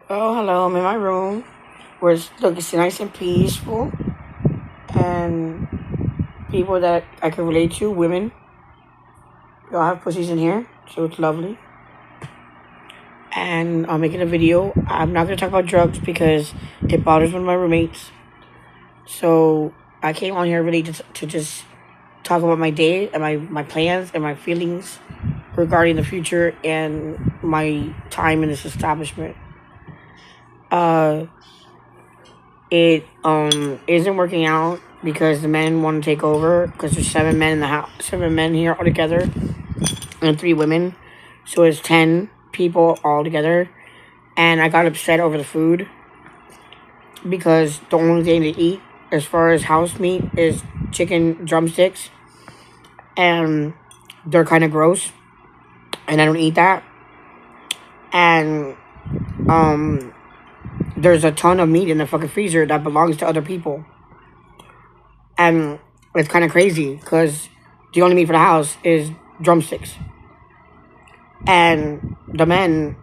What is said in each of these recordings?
Oh, hello. I'm in my room where it's nice and peaceful, and people that I can relate to, women. We all have pussies in here, so it's lovely. And I'm making a video. I'm not gonna talk about drugs because it bothers one of my roommates. So I came on here really to just talk about my day and my plans and my feelings regarding the future and my time in this establishment. Uh, it isn't working out because the men want to take over because there's 7 men in the house, 7 men here altogether, and 3 women, so it's 10 people all together. And I got upset over the food because the only thing to eat as far as house meat is chicken drumsticks, and they're kind of gross, and I don't eat that. And there's a ton of meat in the fucking freezer that belongs to other people. And it's kind of crazy because the only meat for the house is drumsticks. And the men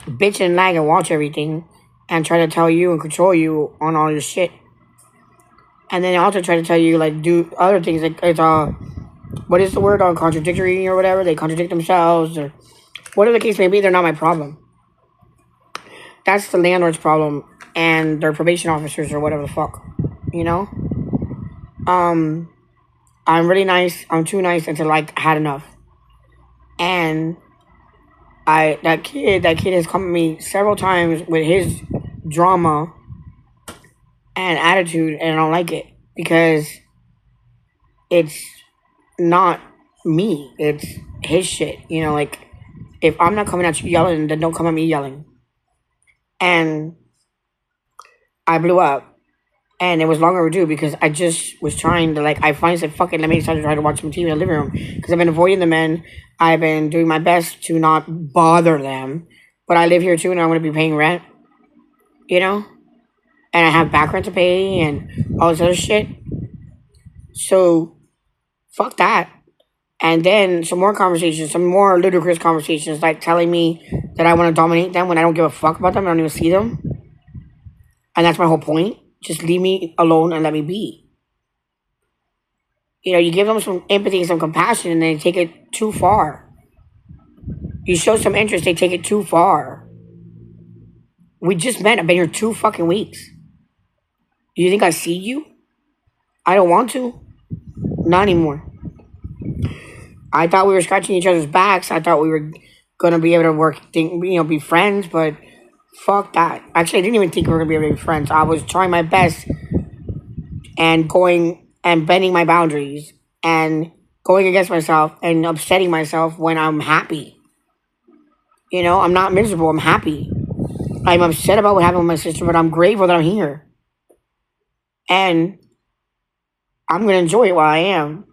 bitch and lag and watch everything and try to tell you and control you on all your shit. And then they also try to tell you, like, do other things. Like, it's, what is the word? Contradictory or whatever. They contradict themselves or whatever the case may be. They're not my problem. That's the landlord's problem and their probation officers or whatever the fuck. You know? I'm really nice. I'm too nice until like had enough. And that kid has come at me several times with his drama and attitude, and I don't like it because it's not me. It's his shit. You know, like, if I'm not coming at you yelling, then don't come at me yelling. And I blew up. And it was long overdue because I just was trying to, like, I finally said, fuck it, let me decide to try to watch some TV in the living room. Because I've been avoiding the men. I've been doing my best to not bother them. But I live here too, and I'm going to be paying rent. You know? And I have back rent to pay and all this other shit. So, fuck that. And then some more conversations, some more ludicrous conversations, like telling me that I want to dominate them when I don't give a fuck about them. I don't even see them. And that's my whole point. Just leave me alone and let me be. You know, you give them some empathy and some compassion, and they take it too far. You show some interest, they take it too far. We just met. I've been here 2 fucking weeks. You think I see you? I don't want to. Not anymore. I thought we were scratching each other's backs. I thought we were gonna be able to be friends, but fuck that. Actually, I didn't even think we were gonna be able to be friends. I was trying my best and going and bending my boundaries and going against myself and upsetting myself when I'm happy. You know, I'm not miserable. I'm happy. I'm upset about what happened with my sister, but I'm grateful that I'm here. And I'm gonna enjoy it while I am,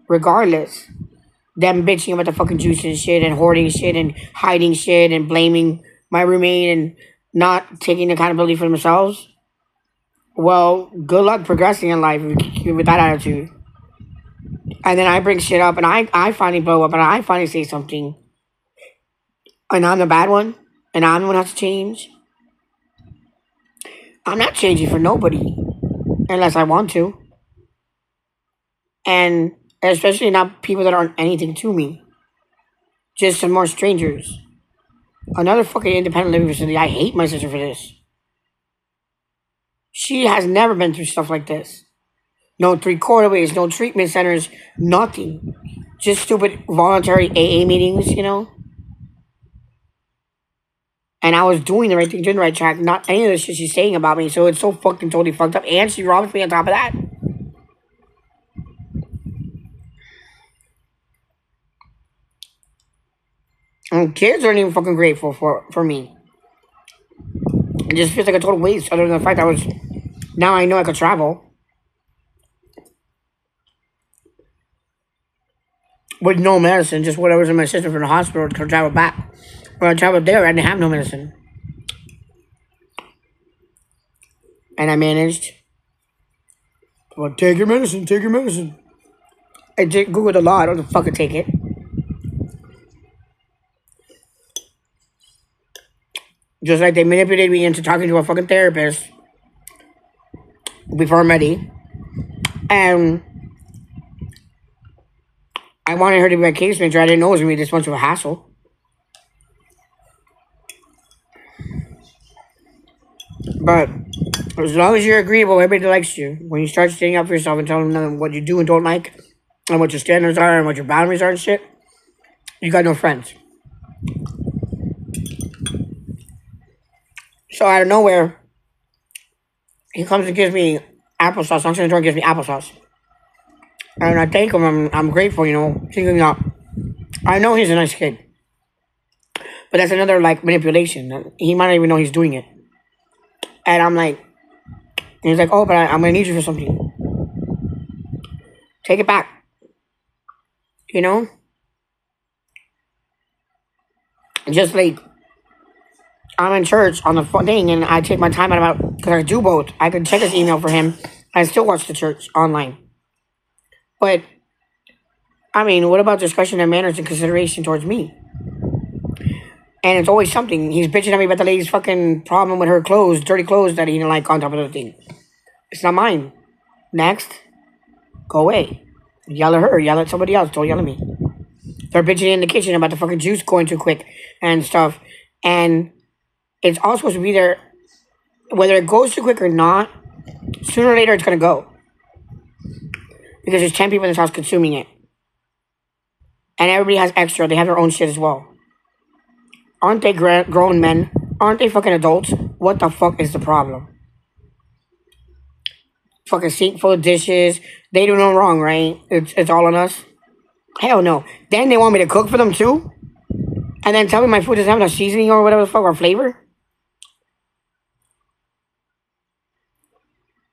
regardless. Them bitching about the fucking juice and shit and hoarding shit and hiding shit and blaming my roommate and not taking accountability for themselves. Well, good luck progressing in life with that attitude. And then I bring shit up and I finally blow up and I finally say something. And I'm the bad one and I'm the one who has to change. I'm not changing for nobody unless I want to. And especially not people that aren't anything to me. Just some more strangers. Another fucking independent living facility. I hate my sister for this. She has never been through stuff like this. No 3/4 no treatment centers, nothing. Just stupid voluntary AA meetings, you know? And I was doing the right thing, doing the right track, not any of the shit she's saying about me, so it's so fucking totally fucked up. And she robs me on top of that. And kids aren't even fucking grateful for me. It just feels like a total waste, other than the fact that now I know I could travel. With no medicine, just whatever's in my system from the hospital to travel back. When I traveled there, I didn't have no medicine. And I managed. Well, take your medicine, take your medicine. I did Google the law, I don't fucking take it. Just like they manipulated me into talking to a fucking therapist before I'm ready. And I wanted her to be my case manager. I didn't know it was going to be this much of a hassle. But as long as you're agreeable, everybody likes you. When you start standing up for yourself and telling them what you do and don't like, and what your standards are and what your boundaries are and shit, you got no friends. So out of nowhere, he comes and gives me applesauce. Knocks on the door and gives me applesauce. And I thank him. I'm grateful, you know. Thinking up. I know he's a nice kid. But that's another, like, manipulation. He might not even know he's doing it. And I'm like, and he's like, oh, but I'm going to need you for something. Take it back. You know? Just like, I'm in church on the thing, and I take my time out about, because I do both. I can check his email for him. I still watch the church online. But, I mean, what about discussion and manners and consideration towards me? And it's always something. He's bitching at me about the lady's fucking problem with her clothes, dirty clothes that he didn't like on top of the thing. It's not mine. Next. Go away. Yell at her. Yell at somebody else. Don't yell at me. They're bitching in the kitchen about the fucking juice going too quick and stuff. And it's all supposed to be there. Whether it goes too quick or not, sooner or later it's going to go. Because there's 10 people in this house consuming it. And everybody has extra. They have their own shit as well. Aren't they grown men? Aren't they fucking adults? What the fuck is the problem? Fucking sink full of dishes. They do no wrong, right? It's all on us. Hell no. Then they want me to cook for them too? And then tell me my food doesn't have enough seasoning or whatever the fuck, or flavor?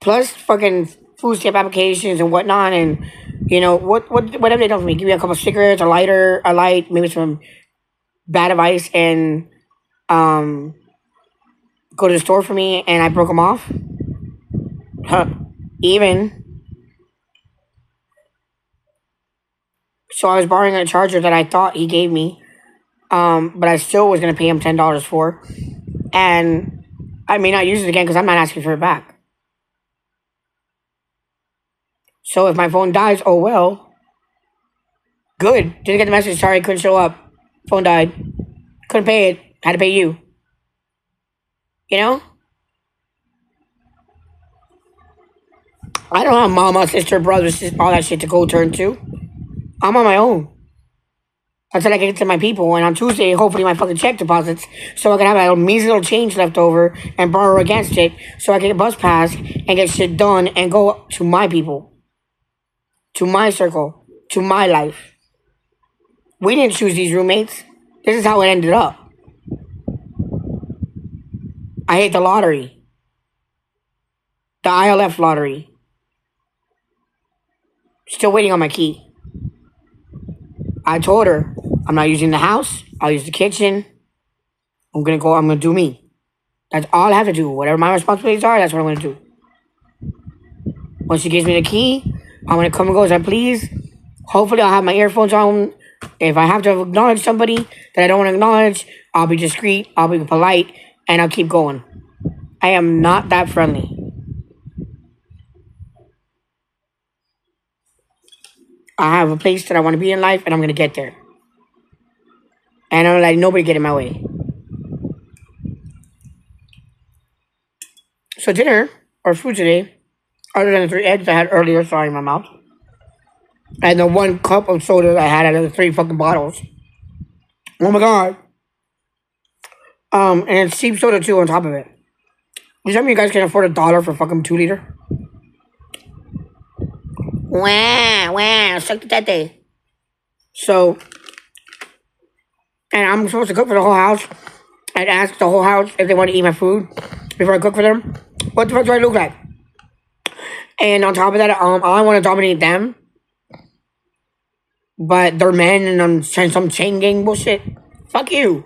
Plus fucking food stamp applications and whatnot, and you know, whatever they done for me. Give me a couple of cigarettes, a lighter, a light, maybe some bad advice, and go to the store for me, and I broke them off. Even. So I was borrowing a charger that I thought he gave me, but I still was going to pay him $10 for. And I may not use it again because I'm not asking for it back. So if my phone dies, oh well. Good. Didn't get the message. Sorry, couldn't show up. Phone died. Couldn't pay it. Had to pay you. You know? I don't have mama, sister, brother, all that shit to go turn to. I'm on my own. Until I can get to my people. And on Tuesday, hopefully my fucking check deposits. So I can have a measly little change left over and borrow against it. So I can get a bus pass and get shit done and go to my people. To my circle. To my life. We didn't choose these roommates. This is how it ended up. I hate the lottery. The ILF lottery. Still waiting on my key. I told her, I'm not using the house. I'll use the kitchen. I'm going to do me. That's all I have to do. Whatever my responsibilities are, that's what I'm going to do. Once she gives me the key, I'm going to come and go as I please. Hopefully I'll have my earphones on. If I have to acknowledge somebody that I don't want to acknowledge, I'll be discreet, I'll be polite, and I'll keep going. I am not that friendly. I have a place that I want to be in life, and I'm going to get there. And I'm going to let nobody get in my way. So dinner, or food today, other than the 3 eggs I had earlier, sorry, in my mouth, and the 1 cup of soda that I had out of the 3 fucking bottles. Oh my god. And it's cheap soda too on top of it. Some of you guys can afford $1 for fucking 2 liter. Wow, suck the tete. So, and I'm supposed to cook for the whole house. I'd ask the whole house if they want to eat my food before I cook for them. What the fuck do I look like? And on top of that, I want to dominate them. But they're men and I'm trying some chain gang bullshit. Fuck you.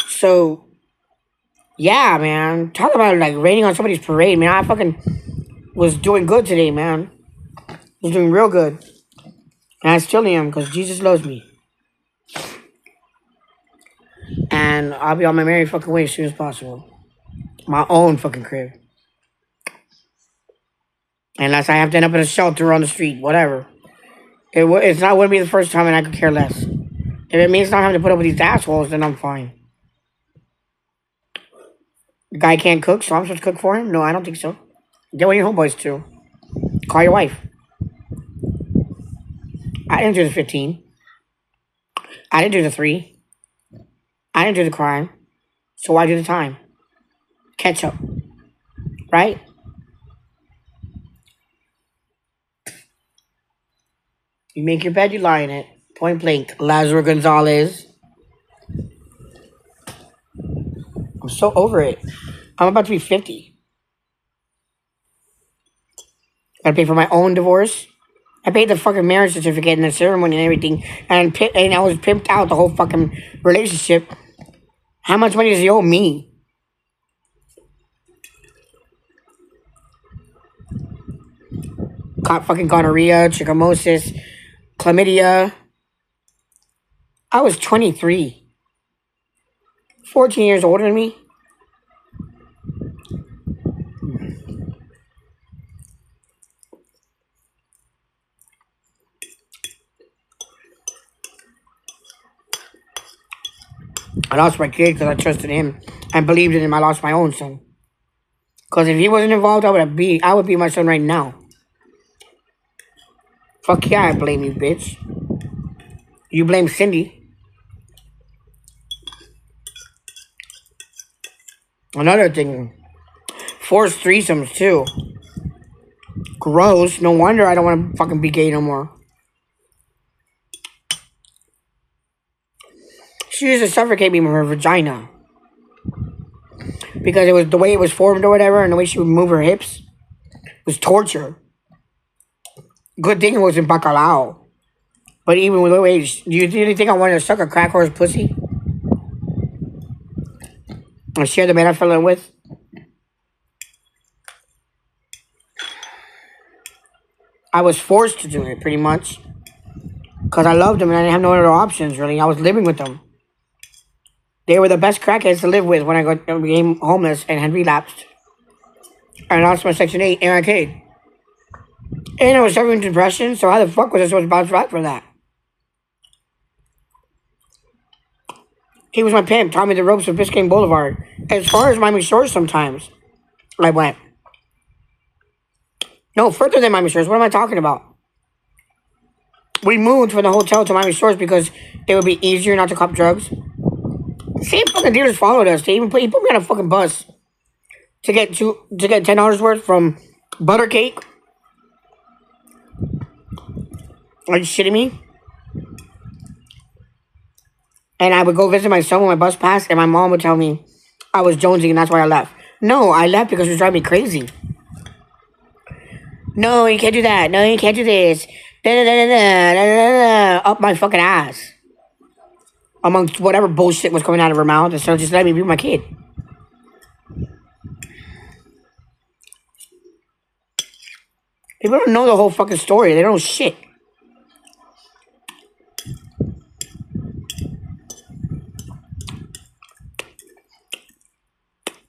So, yeah, man. Talk about like raining on somebody's parade, man. I fucking was doing good today, man. Was doing real good. And I still am because Jesus loves me. And I'll be on my merry fucking way as soon as possible. My own fucking crib. Unless I have to end up in a shelter on the street, whatever. Wouldn't be the first time, and I could care less. If it means not having to put up with these assholes, then I'm fine. The guy can't cook, so I'm supposed to cook for him? No, I don't think so. Get one of your homeboys too. Call your wife. I didn't do the 15. I didn't do the 3. I didn't do the crime. So why do the time? Catch up. Right? You make your bed, you lie in it. Point blank. Lazaro Gonzalez. I'm so over it. I'm about to be 50. Gotta pay for my own divorce. I paid the fucking marriage certificate and the ceremony and everything. And I was pimped out the whole fucking relationship. How much money does he owe me? Caught fucking gonorrhea, trichomosis, chlamydia. I was 23. 14 years older than me. I lost my kid because I trusted him and believed in him. I lost my own son. Because if he wasn't involved, I would be my son right now. Fuck yeah, I blame you, bitch. You blame Cindy. Another thing. Forced threesomes, too. Gross. No wonder I don't want to fucking be gay no more. She used to suffocate me with her vagina. Because it was the way it was formed or whatever, and the way she would move her hips was torture. Good thing it wasn't bacalao. But even with the way, do you really think I wanted to suck a crack horse pussy? Or share the man I fell in with? I was forced to do it, pretty much. Because I loved them and I didn't have no other options, really. I was living with them. They were the best crackheads to live with when I became homeless and had relapsed. I lost my Section 8 and arcade. And I was suffering depression, so how the fuck was I supposed to bounce back from that? He was my pimp, taught me the ropes of Biscayne Boulevard. As far as Miami Shores sometimes, I went. No, further than Miami Shores. What am I talking about? We moved from the hotel to Miami Shores because it would be easier not to cop drugs. Same fucking dealers followed us. He put me on a fucking bus to get $10 worth from butter cake. Are you shitting me? And I would go visit my son when my bus passed, and my mom would tell me I was jonesing, and that's why I left. No, I left because it was driving me crazy. No, you can't do that. No, you can't do this. Up my fucking ass. Amongst whatever bullshit was coming out of her mouth, instead of just letting me be my kid. People don't know the whole fucking story. They don't know shit.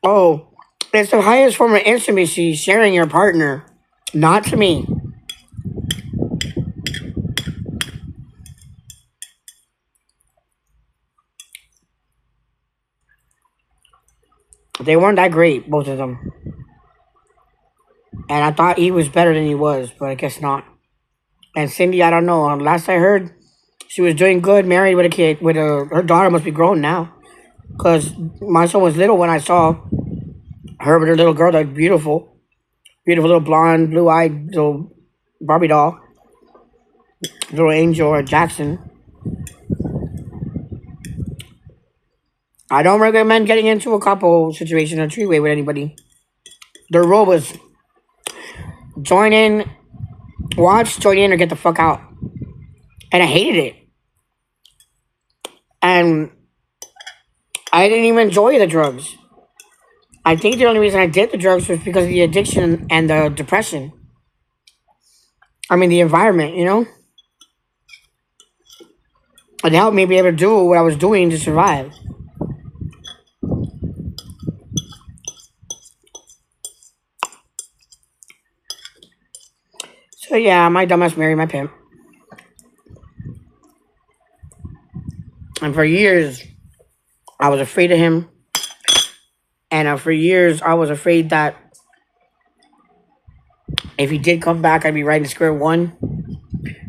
Oh, it's the highest form of intimacy, sharing your partner. Not to me. They weren't that great, both of them. And I thought he was better than he was, but I guess not. And Cindy, I don't know. Last I heard, she was doing good, married with a kid. Her daughter must be grown now. Because my son was little when I saw her with her little girl, that beautiful. Beautiful little blonde, blue-eyed little Barbie doll. Little Angel or Jackson. I don't recommend getting into a couple situation or three-way with anybody. Their rule was join in, watch, join in, or get the fuck out. And I hated it. And I didn't even enjoy the drugs. I think the only reason I did the drugs was because of the addiction and the depression. I mean, the environment, you know? It helped me be able to do what I was doing to survive. So yeah, my dumbass married my pimp. And for years, I was afraid of him. And for years, I was afraid that if he did come back, I'd be right in square one.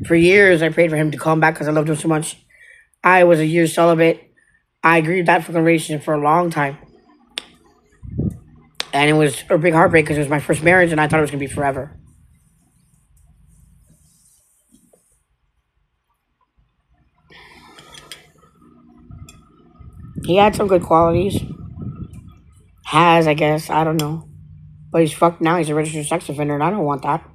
For years, I prayed for him to come back because I loved him so much. I was a year celibate. I grieved that fucking relationship for a long time. And it was a big heartbreak because it was my first marriage and I thought it was going to be forever. He had some good qualities. Has, I guess. I don't know. But he's fucked now. He's a registered sex offender and I don't want that.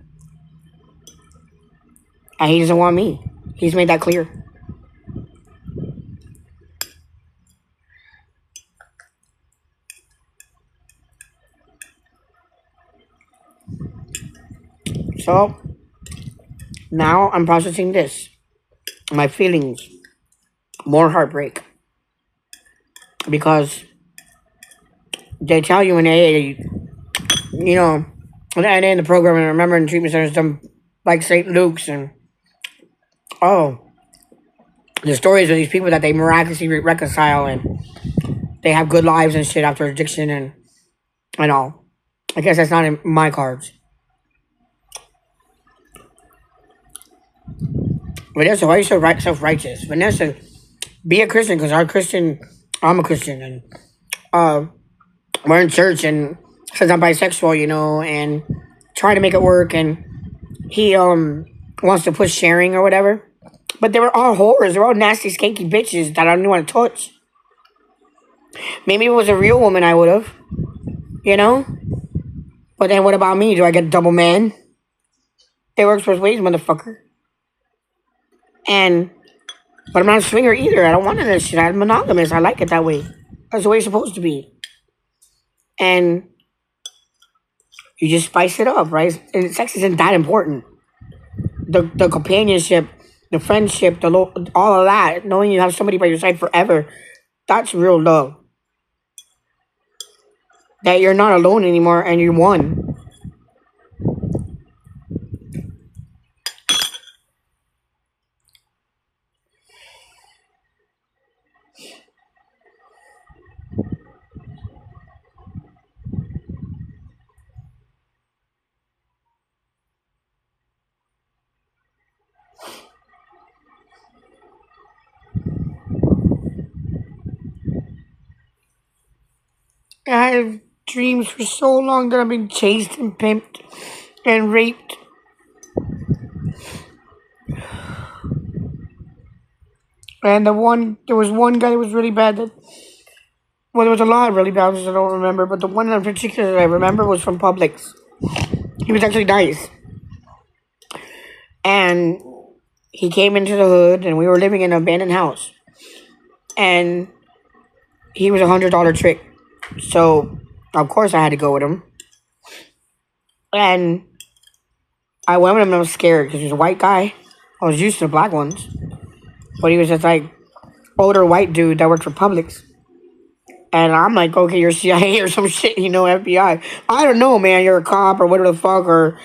And he doesn't want me. He's made that clear. So, now I'm processing this. My feelings. More heartbreak. Because they tell you in AA, you know, and in the program, and I remember in treatment centers, some like St. Luke's and the stories of these people that they miraculously reconcile and they have good lives and shit after addiction and all. I guess that's not in my cards. Vanessa, why are you so self-righteous? Vanessa, be a Christian because I'm a Christian and we're in church and says I'm bisexual, you know, and trying to make it work and he wants to push sharing or whatever. But they were all whores. They were all nasty, skanky bitches that I didn't want to touch. Maybe if it was a real woman, I would have. You know? But then what about me? Do I get a double man? It works both ways, motherfucker. But I'm not a swinger either. I don't want none of this shit. I'm monogamous. I like it that way. That's the way it's supposed to be. And you just spice it up, right? And sex isn't that important. The companionship, the friendship, all of that, knowing you have somebody by your side forever, that's real love. That you're not alone anymore and you're one. I have dreams for so long that I've been chased and pimped and raped. And there was one guy that was really bad there was a lot of really bad ones I don't remember, but the one in particular that I remember was from Publix. He was actually nice. And he came into the hood and we were living in an abandoned house. And he was $100 trick. So, of course, I had to go with him. And I went with him and I was scared because he was a white guy. I was used to the black ones. But he was just like older white dude that worked for Publix. And I'm like, okay, you're CIA or some shit, you know, FBI. I don't know, man. You're a cop or whatever the fuck, or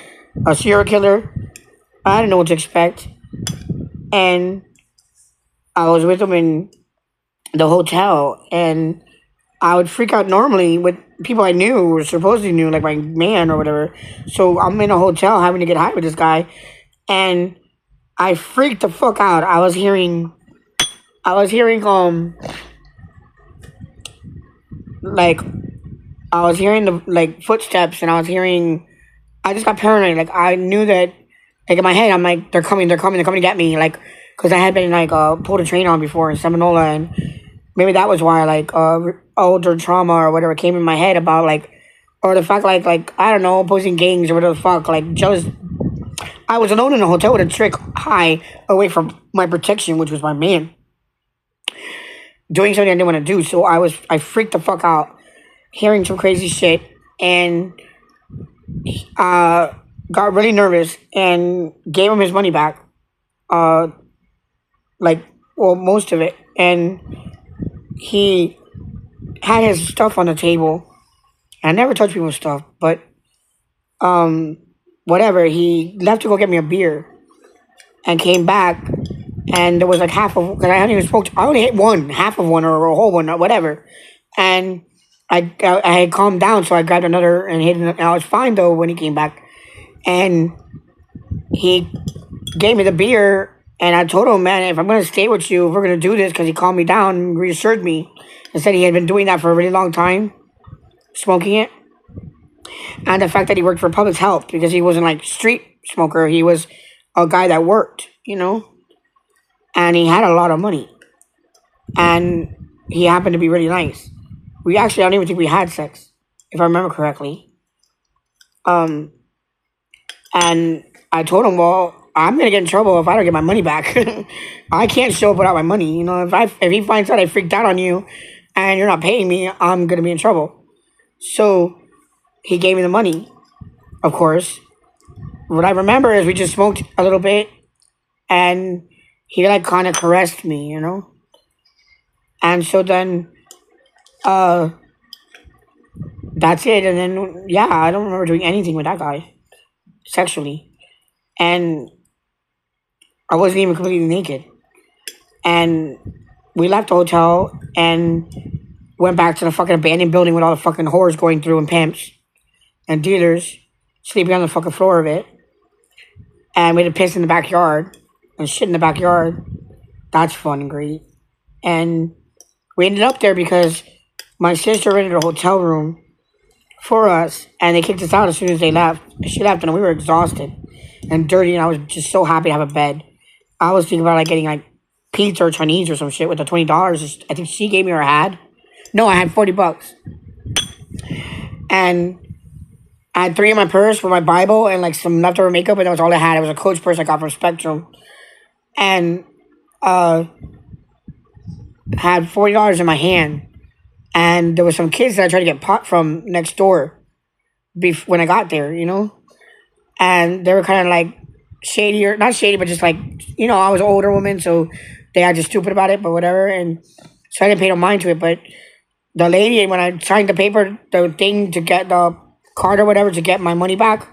a serial killer. I didn't know what to expect. And I was with him in the hotel. And I would freak out normally with people I knew or supposedly knew, like my man or whatever. So I'm in a hotel having to get high with this guy. And I freaked the fuck out. I was hearing the footsteps, and I just got paranoid. Like I knew that, like in my head, I'm like, they're coming to get me. Like, cause I had been pulled a train on before in Seminole, and maybe that was why older trauma or whatever came in my head about or the fact like I don't know, opposing gangs or whatever the fuck, jealous. I was alone in a hotel with a trick high away from my protection, which was my man, doing something I didn't want to do. So I freaked the fuck out, hearing some crazy shit, and got really nervous and gave him his money back. well, most of it, and he had his stuff on the table. I never touch people's stuff, but whatever. He left to go get me a beer, and came back, and there was like half of because I hadn't even smoked. I only hit one, half of one, or a whole one, or whatever, and I had calmed down, so I grabbed another and hit it. And I was fine though when he came back, and he gave me the beer. And I told him, man, if I'm going to stay with you, if we're going to do this, because he calmed me down and reassured me and said he had been doing that for a really long time, smoking it. And the fact that he worked for Public Health, because he wasn't like street smoker, he was a guy that worked, and he had a lot of money. And he happened to be really nice. I don't even think we had sex, if I remember correctly. And I told him, well, I'm gonna get in trouble if I don't get my money back. I can't show up without my money. If he finds out I freaked out on you and you're not paying me, I'm gonna be in trouble. So he gave me the money, of course. What I remember is we just smoked a little bit, and he like kind of caressed me, And so then, that's it. And then I don't remember doing anything with that guy sexually, and I wasn't even completely naked. And we left the hotel and went back to the fucking abandoned building with all the fucking whores going through and pimps and dealers sleeping on the fucking floor of it. And we had to piss in the backyard and shit in the backyard. That's fun and great. And we ended up there because my sister rented a hotel room for us, and they kicked us out as soon as they left. She left, and we were exhausted and dirty, and I was just so happy to have a bed. I was thinking about like getting like pizza or Chinese or some shit with the $20. I think she gave me or had. No, I had $40. And I had 3 in my purse for my Bible and like some leftover makeup, and that was all I had. It was a Coach purse I got from Spectrum. And had $40 in my hand. And there was some kids that I tried to get pot from next door when I got there, And they were kind of like shady, or not shady, but just like, I was an older woman, so they acted stupid about it, but whatever. And so I didn't pay no mind to it. But the lady, when I signed the thing to get the card or whatever to get my money back,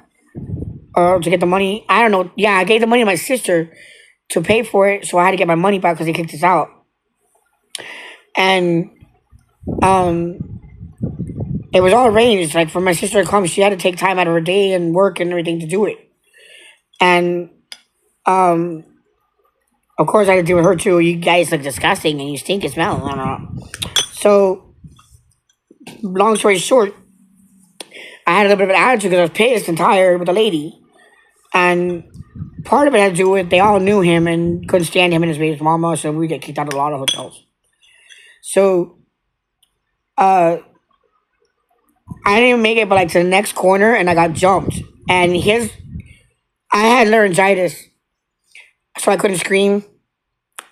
or to get the money, I don't know. Yeah, I gave the money to my sister to pay for it, so I had to get my money back because they kicked us out. And it was all arranged. Like for my sister to come, she had to take time out of her day and work and everything to do it. And of course I had to deal with her too. You guys look disgusting and you stink and smell. I don't know. So long story short, I had a little bit of an attitude because I was pissed and tired with the lady. And part of it had to do with they all knew him and couldn't stand him and his baby's mama, so we get kicked out of a lot of hotels. So I didn't even make it but like to the next corner, and I got jumped. And I had laryngitis, so I couldn't scream.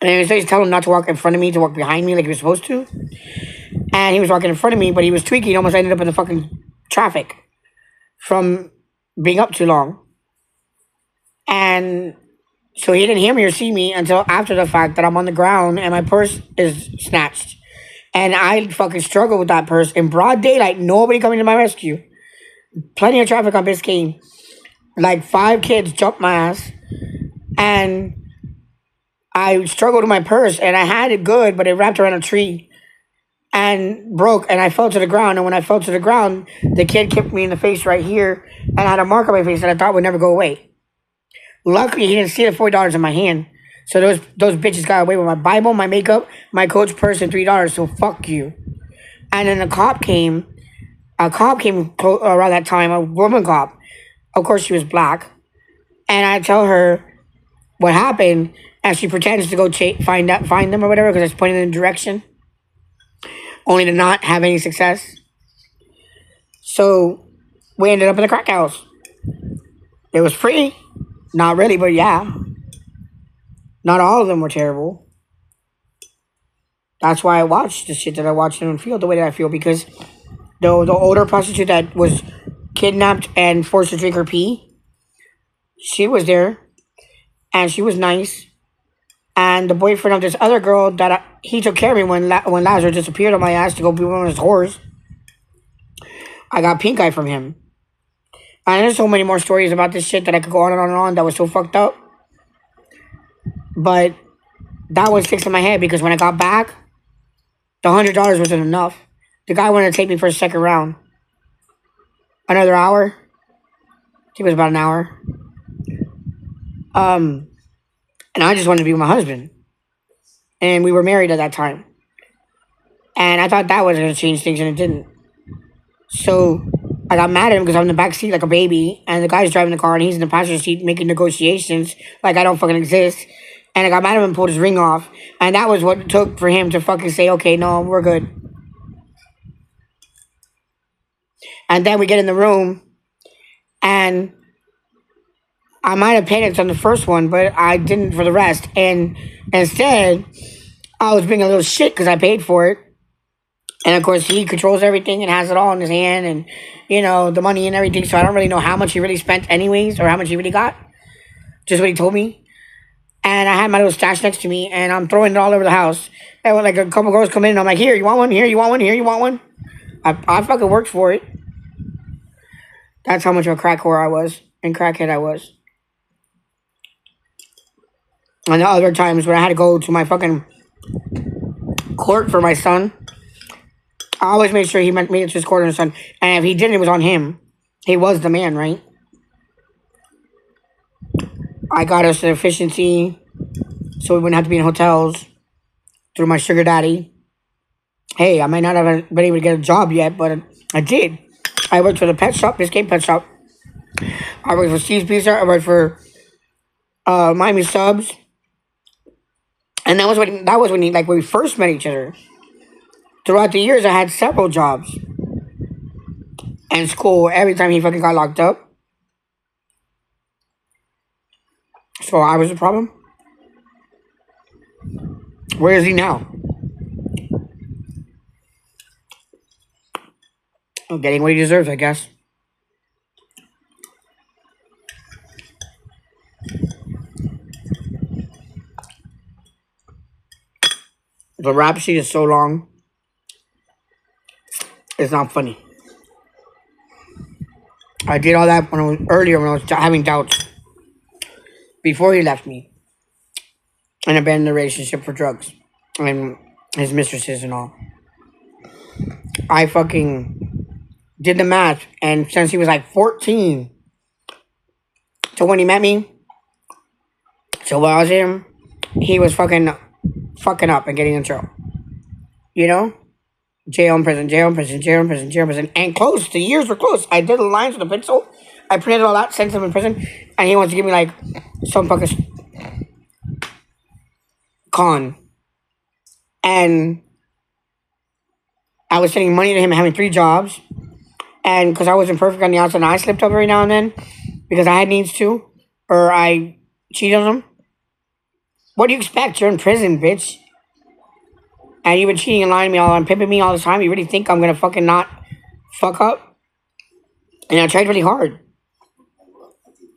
And he was always telling him not to walk in front of me, to walk behind me like he was supposed to. And he was walking in front of me, but he was tweaking. He almost ended up in the fucking traffic from being up too long. And so he didn't hear me or see me until after the fact that I'm on the ground and my purse is snatched. And I fucking struggled with that purse in broad daylight, nobody coming to my rescue. Plenty of traffic on Biscayne. Like 5 kids jumped my ass. And I struggled with my purse, and I had it good, but it wrapped around a tree and broke, and I fell to the ground. And when I fell to the ground, the kid kicked me in the face right here, and I had a mark on my face that I thought would never go away. Luckily, he didn't see the $40 in my hand. So those bitches got away with my Bible, my makeup, my Coach purse, and $3. So fuck you. And then a cop came around that time, a woman cop. Of course, she was black. And I tell her what happened, and she pretends to go find them or whatever, because I was pointing in the direction, only to not have any success. So we ended up in the crack house. It was free. Not really, but yeah. Not all of them were terrible. That's why I watched the shit that I watched and feel the way that I feel, because the older prostitute that was kidnapped and forced to drink her pee, she was there, and she was nice, And the boyfriend of this other girl that he took care of me when Lazarus disappeared on my ass to go be one of his whores. I got pink eye from him. And there's so many more stories about this shit that I could go on and on and on that was so fucked up. But that was fixed in my head because when I got back, the $100 wasn't enough. The guy wanted to take me for a second round. Another hour. I think it was about an hour. And I just wanted to be with my husband. And we were married at that time. And I thought that was going to change things, and it didn't. So I got mad at him because I'm in the back seat like a baby, and the guy's driving the car, and he's in the passenger seat making negotiations like I don't fucking exist. And I got mad at him and pulled his ring off. And that was what it took for him to fucking say, okay, no, we're good. And then we get in the room, and I might have panicked on the first one, but I didn't for the rest. And instead, I was being a little shit because I paid for it. And of course, he controls everything and has it all in his hand and, you know, the money and everything. So I don't really know how much he really spent anyways or how much he really got. Just what he told me. And I had my little stash next to me, and I'm throwing it all over the house. And when like a couple girls come in, and I'm like, here, you want one? Here, you want one? Here, you want one? I fucking worked for it. That's how much of a crack whore I was and crackhead I was. And the other times when I had to go to my fucking court for my son, I always made sure he made it to his court on his son. And if he didn't, it was on him. He was the man, right? I got us an efficiency so we wouldn't have to be in hotels through my sugar daddy. Hey, I might not have been able to get a job yet, but I did. I worked for the pet shop, Biscayne Pet Shop. I worked for Steve's Pizza. I worked for Miami Subs. And that was when we first met each other. Throughout the years, I had several jobs. And school, every time he fucking got locked up. So I was the problem. Where is he now? Getting what he deserves, I guess. The rap sheet is so long. It's not funny. I did all that when I was having doubts. Before he left me. And abandoned the relationship for drugs. And his mistresses and all. I fucking did the math. And since he was like 14 to when he met me, so when I was him, he was fucking up and getting in trouble. You know? Jail and prison, jail and prison, jail and prison, jail and prison. And close. The years were close. I did the lines with a pencil. I printed it all out, sent him in prison. And he wants to give me like some fucking con. And I was sending money to him and having 3 jobs. And because I wasn't perfect on the outside, and I slipped up every now and then because I had needs too. Or I cheated on him. What do you expect? You're in prison, bitch. And you've been cheating and lying to me and pimping me all the time. You really think I'm going to fucking not fuck up? And I tried really hard.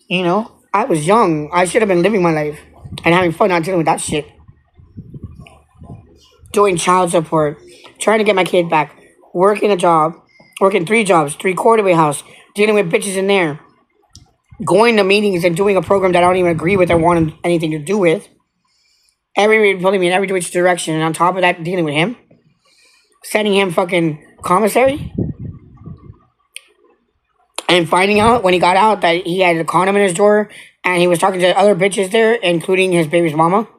You know? I was young. I should have been living my life. And having fun, not dealing with that shit. Doing child support. Trying to get my kid back. Working a job. Working 3 jobs. 3 quarterway house. Dealing with bitches in there. Going to meetings and doing a program that I don't even agree with or want anything to do with. Everybody pulling me in every which direction. And on top of that, dealing with him. Sending him fucking commissary. And finding out when he got out that he had a condom in his drawer. And he was talking to other bitches there, including his baby's mama.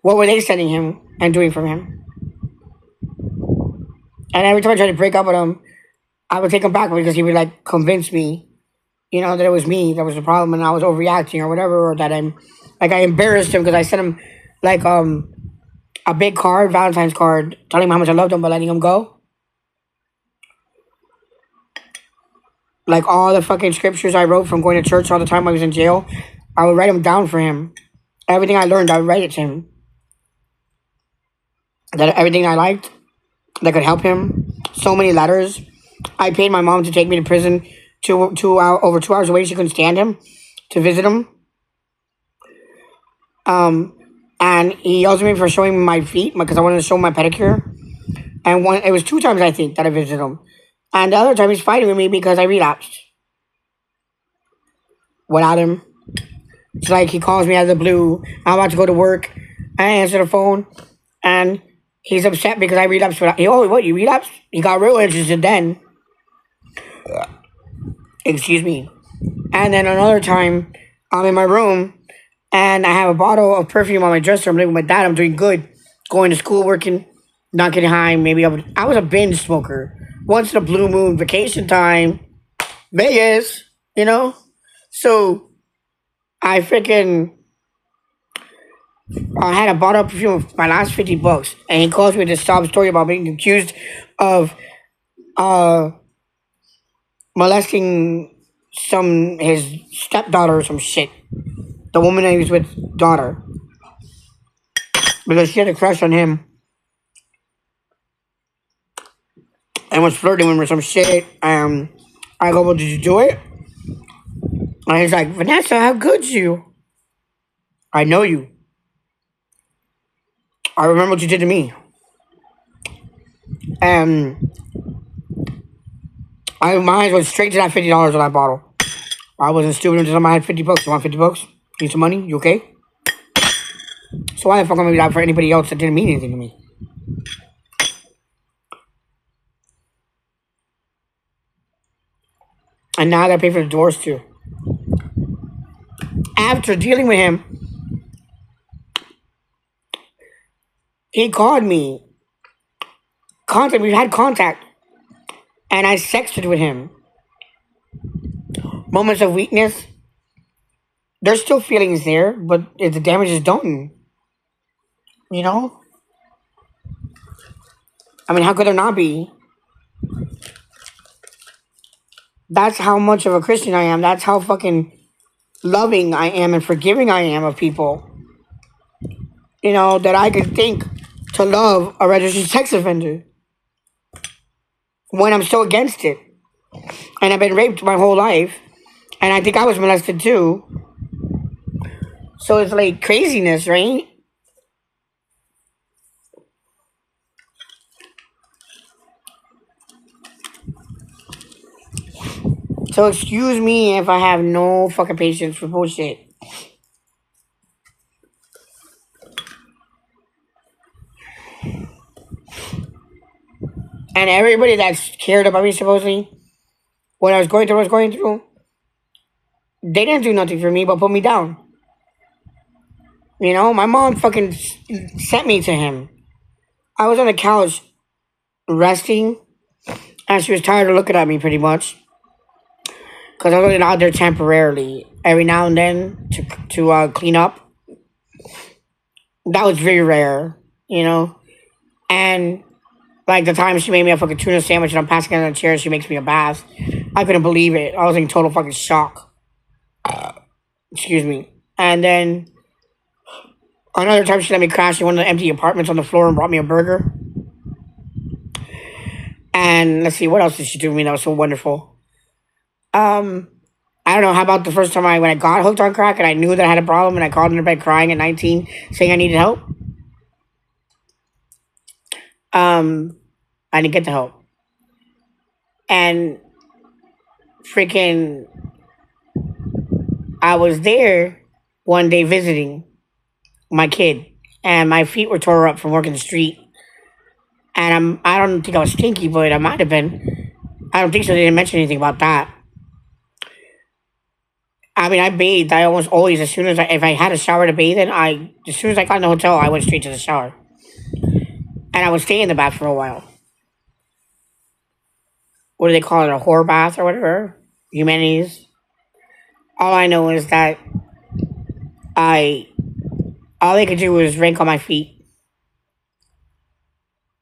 What were they sending him and doing for him? And every time I tried to break up with him, I would take him back because he would like convince me, you know, that it was me that was the problem and I was overreacting or whatever, or that I embarrassed him because I sent him like a big card, Valentine's card, telling him how much I loved him but letting him go. Like all the fucking scriptures I wrote from going to church all the time I was in jail, I would write them down for him. Everything I learned, I would write it to him. That everything I liked that could help him. So many letters. I paid my mom to take me to prison over 2 hours away. She couldn't stand him to visit him. And he yells at me for showing me my feet because I wanted to show him my pedicure. And it was 2 times, I think, that I visited him. And the other time he's fighting with me because I relapsed. Without him. It's like he calls me out of the blue. I'm about to go to work. I answer the phone. And he's upset because I relapsed. Oh, what, you relapsed? He got real interested then. Excuse me. And then another time, I'm in my room. And I have a bottle of perfume on my dresser. I'm living with my dad. I'm doing good. Going to school, working, not getting high. Maybe I was a binge smoker. Once in a blue moon, vacation time, Vegas, you know? So I had a bottle of perfume for my last $50. And he calls me to sob story about being accused of molesting his stepdaughter or some shit. The woman that he was with, daughter. Because she had a crush on him. And was flirting with him or some shit. I go, well, did you do it? And he's like, Vanessa, how could you? I know you. I remember what you did to me. And my eyes went straight to that $50 on that bottle. I wasn't stupid until I had $50. You want $50? Need some money? You okay? So why the fuck am I gonna do that for anybody else that didn't mean anything to me? And now I gotta pay for the doors too. After dealing with him, he called me. We had contact. And I sexted with him. Moments of weakness. There's still feelings there, but the damage is done. You know? I mean, how could there not be? That's how much of a Christian I am. That's how fucking loving I am and forgiving I am of people. You know, that I could think to love a registered sex offender when I'm so against it. And I've been raped my whole life. And I think I was molested too. So it's like craziness, right? So excuse me if I have no fucking patience for bullshit. And everybody that's cared about me, supposedly, what I was going through, they didn't do nothing for me but put me down. You know, my mom fucking sent me to him. I was on the couch resting, and she was tired of looking at me pretty much. Because I was only out there temporarily, every now and then to clean up. That was very rare, you know. And like the time she made me a fucking tuna sandwich and I'm passing out on a chair, she makes me a bath. I couldn't believe it. I was in total fucking shock. Excuse me. And then another time she let me crash in one of the empty apartments on the floor and brought me a burger. And let's see, what else did she do to me that was so wonderful? I don't know, how about the first time when I got hooked on crack and I knew that I had a problem and I called in her bed crying at 19 saying I needed help? I didn't get the help. And freaking, I was there one day visiting my kid and my feet were tore up from working the street. And I don't think I was stinky, but I might have been. I don't think so. They didn't mention anything about that. I mean, I bathed. I almost always, if I had a shower to bathe in, as soon as I got in the hotel, I went straight to the shower. And I would stay in the bath for a while. What do they call it? A whore bath or whatever? Humanities. All I know is that all they could do was rank on my feet.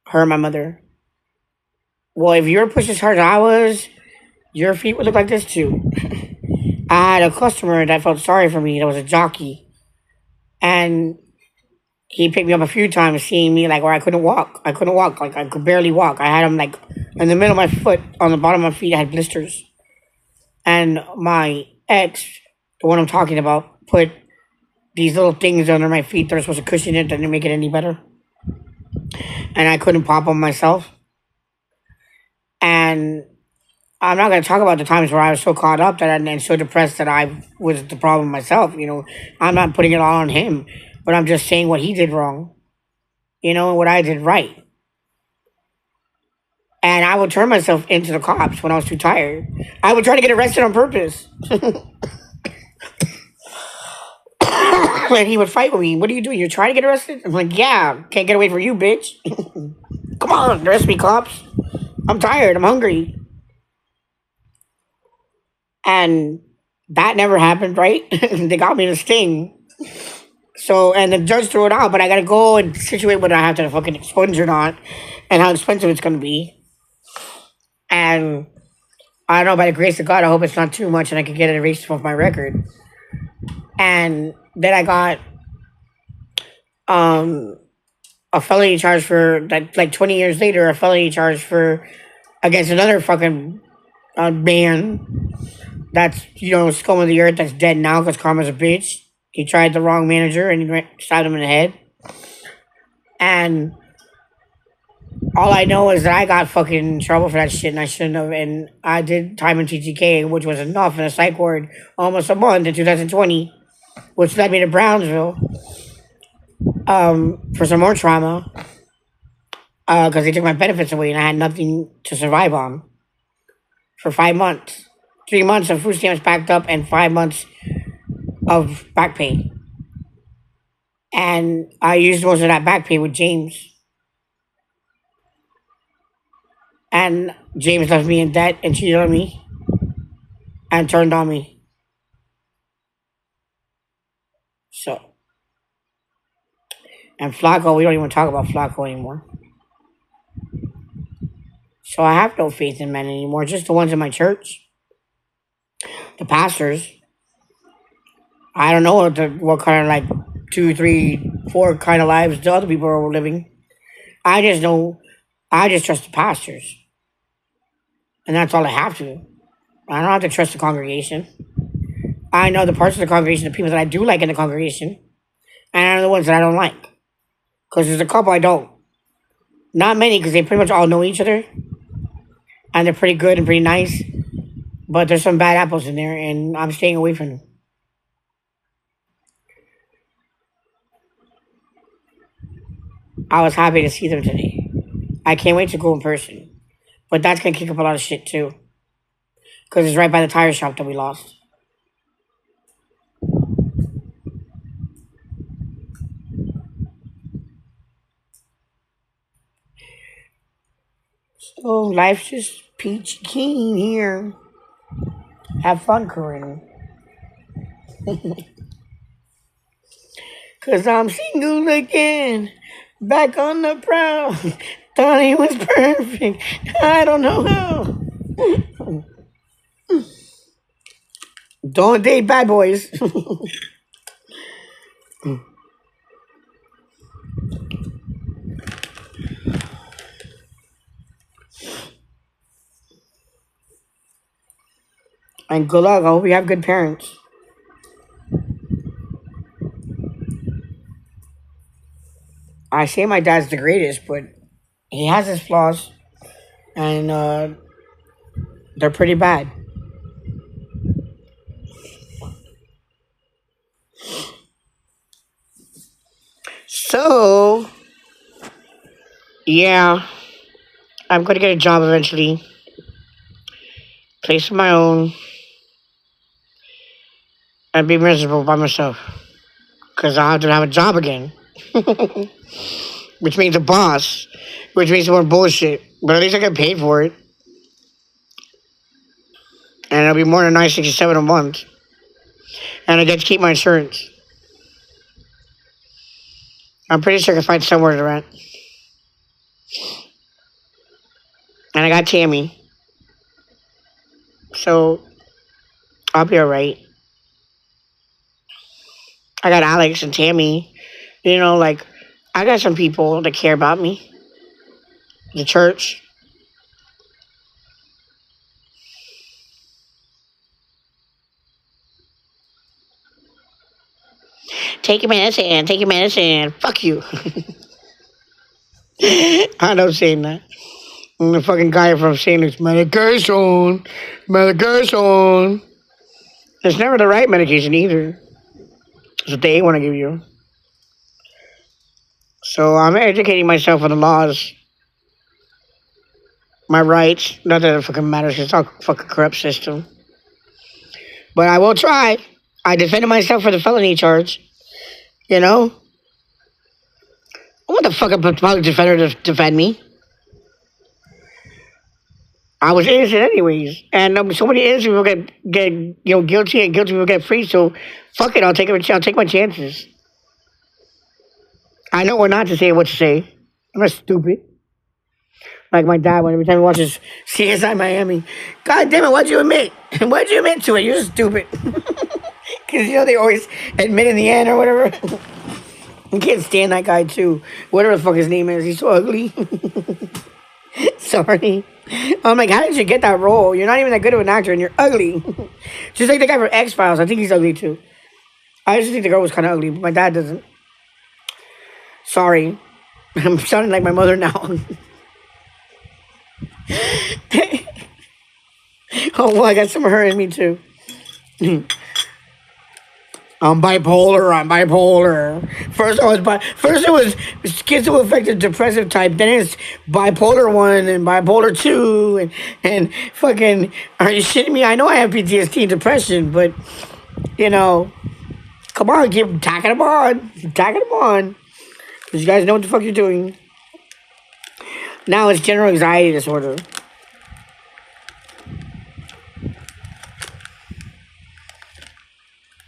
Her and my mother. Well, if you were pushed as hard as I was, your feet would look like this too. I had a customer that felt sorry for me. That was a jockey. And he picked me up a few times, seeing me like where I couldn't walk. Like I could barely walk. I had him like in the middle of my foot, on the bottom of my feet, I had blisters. And my ex, the one I'm talking about, put these little things under my feet that are supposed to cushion it didn't make it any better. And I couldn't pop them myself. And I'm not going to talk about the times where I was so caught up that and so depressed that I was the problem myself. I'm not putting it all on him, but I'm just saying what he did wrong, and what I did right. And I would turn myself into the cops when I was too tired. I would try to get arrested on purpose. And he would fight with me. What are you doing? You're trying to get arrested? I'm like, yeah, can't get away from you, bitch. Come on, arrest me, cops. I'm tired. I'm hungry. And that never happened, right? They got me in a sting. So, and the judge threw it out, but I gotta go and situate whether I have to fucking expunge or not, and how expensive it's gonna be. And I don't know, by the grace of God, I hope it's not too much and I can get it erased off my record. And then I got a felony charge for, like 20 years later, a felony charge for against another fucking man that's, scum of the earth that's dead now because karma's a bitch. He tried the wrong manager and he stabbed him in the head. And all I know is that I got fucking in trouble for that shit and I shouldn't have. And I did time in TTK, which was enough in a psych ward almost a month in 2020, which led me to Brownsville for some more trauma because they took my benefits away and I had nothing to survive on for 5 months. 3 months of food stamps backed up and 5 months of back pay. And I used most of that back pay with James. And James left me in debt and cheated on me and turned on me. So. And Flacco, we don't even talk about Flacco anymore. So I have no faith in men anymore, just the ones in my church. The pastors. I don't know what kind of like 2, 3, 4 kind of lives the other people are living. I just trust the pastors. And that's all I have to. I don't have to trust the congregation. I know the parts of the congregation, the people that I do like in the congregation, and I know the ones that I don't like. Because there's a couple I don't. Not many, because they pretty much all know each other. And they're pretty good and pretty nice. But there's some bad apples in there, and I'm staying away from them. I was happy to see them today. I can't wait to go in person. But that's going to kick up a lot of shit, too. Because it's right by the tire shop that we lost. So life's just peachy keen here. Have fun, Corinne. Cause I'm single again. Back on the prowl. Thought he was perfect. I don't know how. Don't date bad boys. And good luck. I hope you have good parents. I say my dad's the greatest, but he has his flaws. And they're pretty bad. So, yeah. I'm going to get a job eventually. Place of my own. And be miserable by myself. Because I'll have to have a job again. Which means a boss. Which means more bullshit. But at least I get paid for it. And it'll be more than $967 a month. And I get to keep my insurance. I'm pretty sure I can find somewhere to rent. And I got Tammy. So, I'll be alright. I got Alex and Tammy. I got some people that care about me. The church. Take your medicine. Take your medicine. Fuck you. I don't say that. And the fucking guy from St. Luke's, medication. Medication. It's never the right medication either. It's what they want to give you. So I'm educating myself on the laws. My rights. Not that it fucking matters. It's all a fucking corrupt system. But I will try. I defended myself for the felony charge. You know? I want the fucking public defender to defend me. I was innocent anyways. And so many innocent people get guilty and guilty people get free. So fuck it. I'll take my chances. I know what not to say and what to say. I'm not stupid. Like my dad, when every time he watches CSI Miami, God damn it, why'd you admit? Why'd you admit to it? You're stupid. Because, they always admit in the end or whatever. I can't stand that guy, too. Whatever the fuck his name is. He's so ugly. Sorry. I'm like, how did you get that role? You're not even that good of an actor, and you're ugly. Just like the guy from X-Files. I think he's ugly, too. I just think the girl was kind of ugly, but my dad doesn't. Sorry. I'm sounding like my mother now. Oh, well, I got some of her in me, too. I'm bipolar. First it was schizoaffective depressive type, then it's bipolar 1 and bipolar 2 and fucking, are you shitting me? I know I have PTSD and depression, but come on, keep tacking them on. Because you guys know what the fuck you're doing. Now it's general anxiety disorder.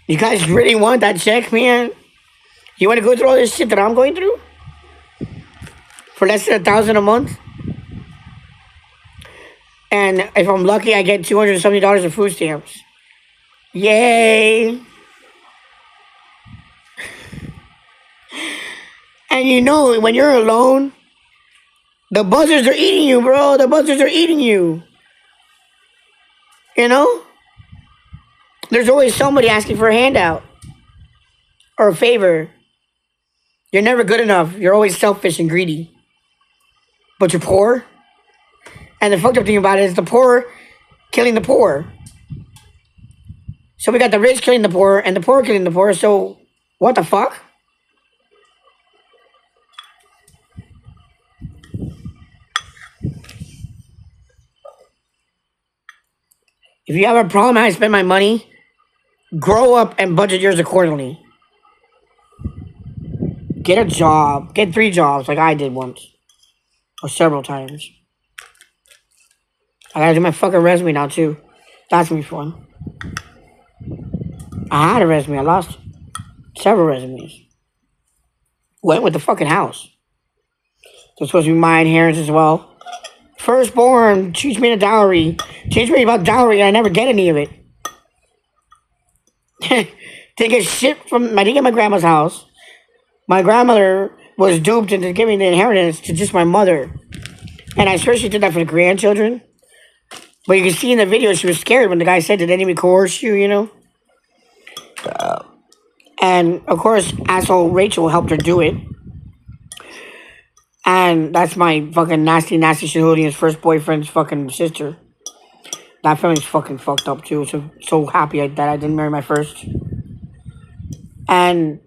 You guys really want that check, man? You want to go through all this shit that I'm going through? For less than $1,000 a month? And if I'm lucky, I get $270 of food stamps. Yay! And when you're alone, the buzzards are eating you, bro. The buzzards are eating you. There's always somebody asking for a handout or a favor. You're never good enough. You're always selfish and greedy. But you're poor. And the fucked up thing about it is the poor killing the poor. So we got the rich killing the poor and the poor killing the poor. So what the fuck? If you have a problem how I spend my money, grow up and budget yours accordingly. Get a job. Get 3 jobs like I did once. Or several times. I gotta do my fucking resume now too. That's gonna be fun. I had a resume. I lost several resumes. Went with the fucking house. That's supposed to be my inheritance as well. Firstborn, teach me the dowry. Teach me about dowry, and I never get any of it. Didn't get shit I didn't get my grandma's house. My grandmother was duped into giving the inheritance to just my mother. And I swear she did that for the grandchildren. But you can see in the video she was scared when the guy said, did anyone coerce you, And, of course, asshole Rachel helped her do it. And that's my fucking nasty Shahudian's first boyfriend's fucking sister. That family's fucking fucked up too. So happy that I didn't marry my first. And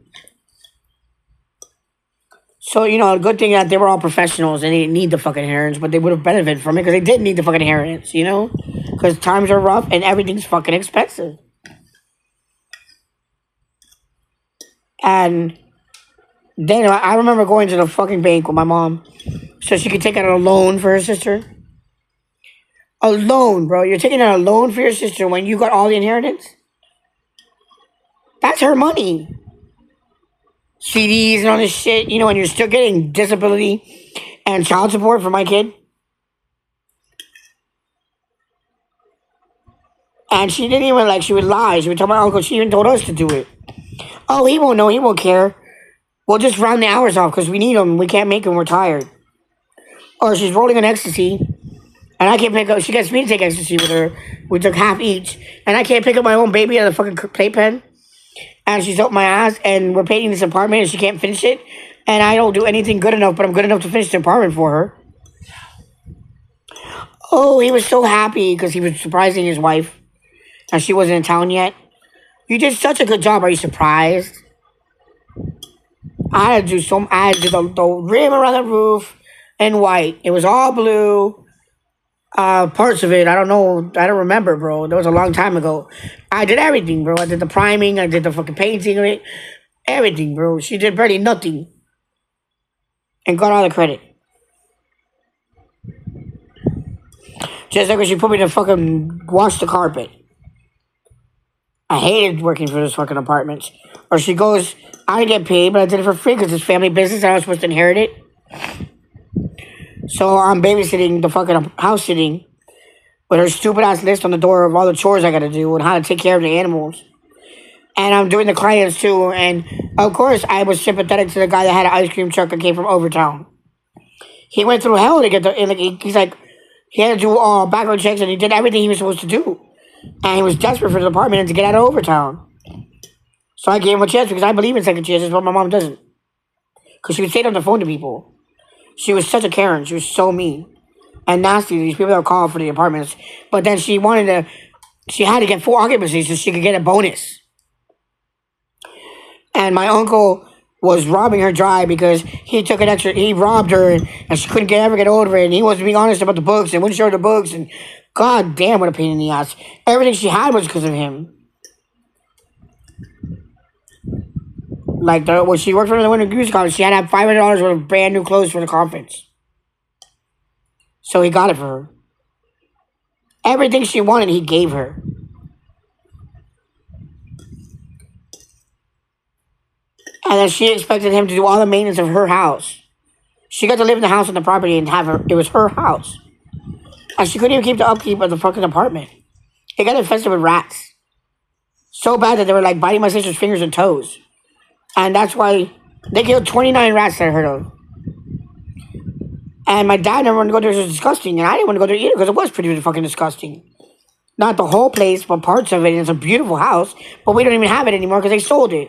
so, a good thing that they were all professionals and they didn't need the fucking inheritance, but they would have benefited from it because they did need the fucking inheritance, Because times are rough and everything's fucking expensive. And then I remember going to the fucking bank with my mom so she could take out a loan for her sister. A loan, bro. You're taking out a loan for your sister when you got all the inheritance? That's her money. CDs and all this shit, and you're still getting disability and child support for my kid. And she didn't even, she would lie. She would tell my uncle, she even told us to do it. Oh, he won't know. He won't care. We'll just round the hours off because we need them. We can't make them. We're tired. Or she's rolling on ecstasy. And I can't pick up. She gets me to take ecstasy with her. We took half each. And I can't pick up my own baby out of the fucking playpen. and she's up my ass, and we're painting this apartment, and she can't finish it, and I don't do anything good enough, but I'm good enough to finish the apartment for her. Oh, he was so happy because he was surprising his wife, and she wasn't in town yet. You did such a good job. Are you surprised? I had to do the rim around the roof in white. It was all blue. Parts of it, I don't know. I don't remember, bro. That was a long time ago. I did everything, bro. I did the priming. I did the fucking painting of it. Everything, bro. She did barely nothing. And got all the credit. Just like when she put me to fucking wash the carpet. I hated working for those fucking apartments. Or she goes, I get paid, but I did it for free because it's family business and I was supposed to inherit it. So I'm babysitting the fucking house sitting with her stupid ass list on the door of all the chores I gotta do and how to take care of the animals. And I'm doing the clients too. And of course, I was sympathetic to the guy that had an ice cream truck that came from Overtown. He went through hell to get the. He's like, he had to do all background checks and he did everything he was supposed to do. And he was desperate for the apartment and to get out of Overtown. So I gave him a chance because I believe in second chances, but my mom doesn't. Because she would say it on the phone to people. She was such a Karen. She was so mean and nasty to these people that were calling for the apartments. But then she had to get full occupancy so she could get a bonus. And my uncle was robbing her dry because he robbed her and she couldn't ever get over it. And he wasn't being honest about the books and wouldn't show her the books. And god damn, what a pain in the ass. Everything she had was because of him. Like, when she worked for the Winter Goose Conference, she had to have $500 worth of brand new clothes for the conference. So he got it for her. Everything she wanted, he gave her. And then she expected him to do all the maintenance of her house. She got to live in the house on the property and it was her house. And she couldn't even keep the upkeep of the fucking apartment. It got infested with rats. So bad that they were like biting my sister's fingers and toes. And that's why they killed 29 rats that I heard of. And my dad never wanted to go there. It was disgusting. And I didn't want to go there either because it was pretty fucking disgusting. Not the whole place, but parts of it. And it's a beautiful house. But we don't even have it anymore because they sold it.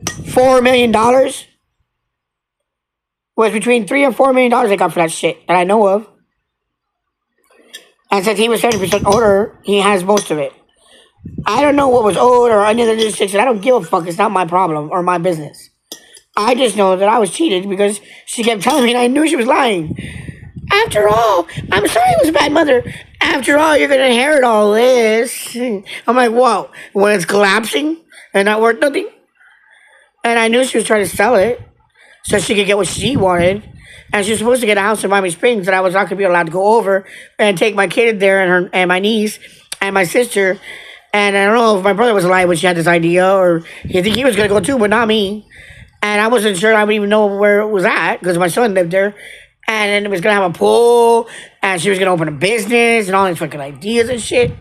$4 million? Was between $3 and $4 million they got for that shit that I know of. And since he was 70% older, he has most of it. I don't know what was owed or any other jurisdiction. I don't give a fuck. It's not my problem or my business. I just know that I was cheated because she kept telling me and I knew she was lying. After all, I'm sorry I was a bad mother. After all, you're going to inherit all this. I'm like, whoa. When it's collapsing and not worth nothing? And I knew she was trying to sell it so she could get what she wanted. And she was supposed to get a house in Miami Springs that I was not going to be allowed to go over and take my kid there and my niece and my sister. And I don't know if my brother was alive when she had this idea or he think he was going to go too, but not me. And I wasn't sure I would even know where it was at because my son lived there. And then it was going to have a pool and she was going to open a business and all these fucking ideas and shit.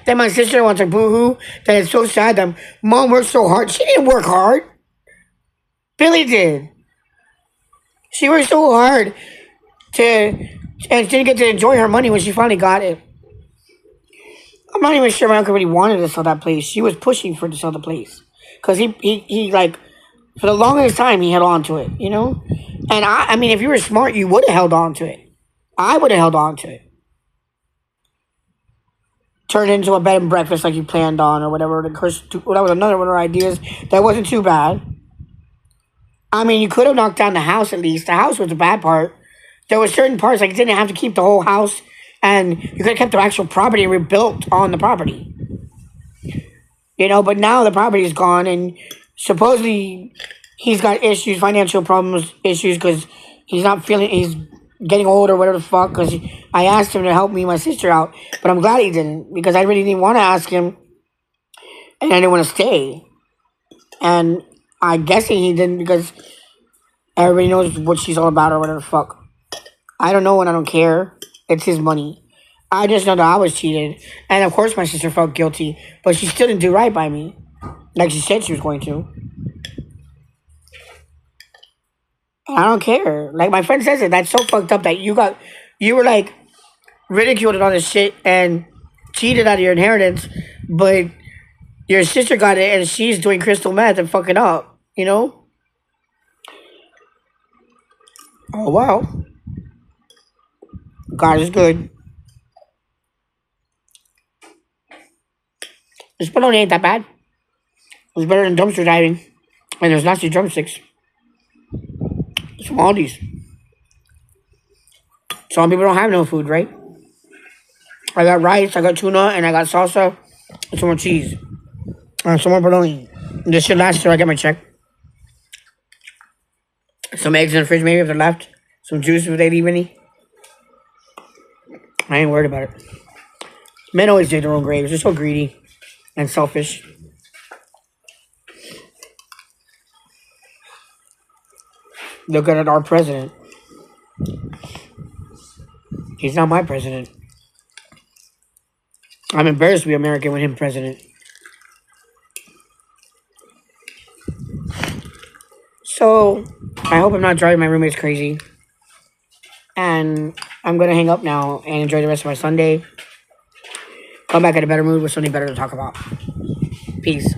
Then my sister wants a boo-hoo. That is so sad that mom worked so hard. She didn't work hard. Billy did. She worked so hard and she didn't get to enjoy her money when she finally got it. I'm not even sure my uncle really wanted to sell that place. She was pushing for to sell the place. Because he like, for the longest time, he held on to it, you know? And I mean, if you were smart, you would have held on to it. I would have held on to it. Turned it into a bed and breakfast like you planned on or whatever. That was another one of her ideas. That wasn't too bad. I mean, you could have knocked down the house at least. The house was the bad part. There were certain parts, like you didn't have to keep the whole house. And you could have kept the actual property and rebuilt on the property. You know, but now the property is gone and supposedly he's got issues, financial problems, issues because he's getting old or whatever the fuck because I asked him to help me and my sister out. But I'm glad he didn't because I really didn't want to ask him and I didn't want to stay. And I'm guessing he didn't because everybody knows what she's all about or whatever the fuck. I don't know and I don't care. It's his money. I just know that I was cheated. And of course my sister felt guilty. But she still didn't do right by me. Like she said she was going to. And I don't care. Like my friend says it. That's so fucked up that you were like ridiculed and all this shit and cheated out of your inheritance. But Your sister got it and she's doing crystal meth and fucking up, you know? Oh, wow. God is good. This bologna ain't that bad. It's better than dumpster diving. And there's nasty drumsticks. It's from Aldi's. Some people don't have no food, right? I got rice, I got tuna, and I got salsa, and some more cheese. And some more bologna. This should last till I get my check. Some eggs in the fridge, maybe, if they're left. Some juice if they leave any. I ain't worried about it. Men always dig their own graves. They're so greedy and selfish. Look at our president. He's not my president. I'm embarrassed to be American with him president. So, I hope I'm not driving my roommates crazy. And I'm going to hang up now and enjoy the rest of my Sunday. Come back in a better mood with something better to talk about. Peace.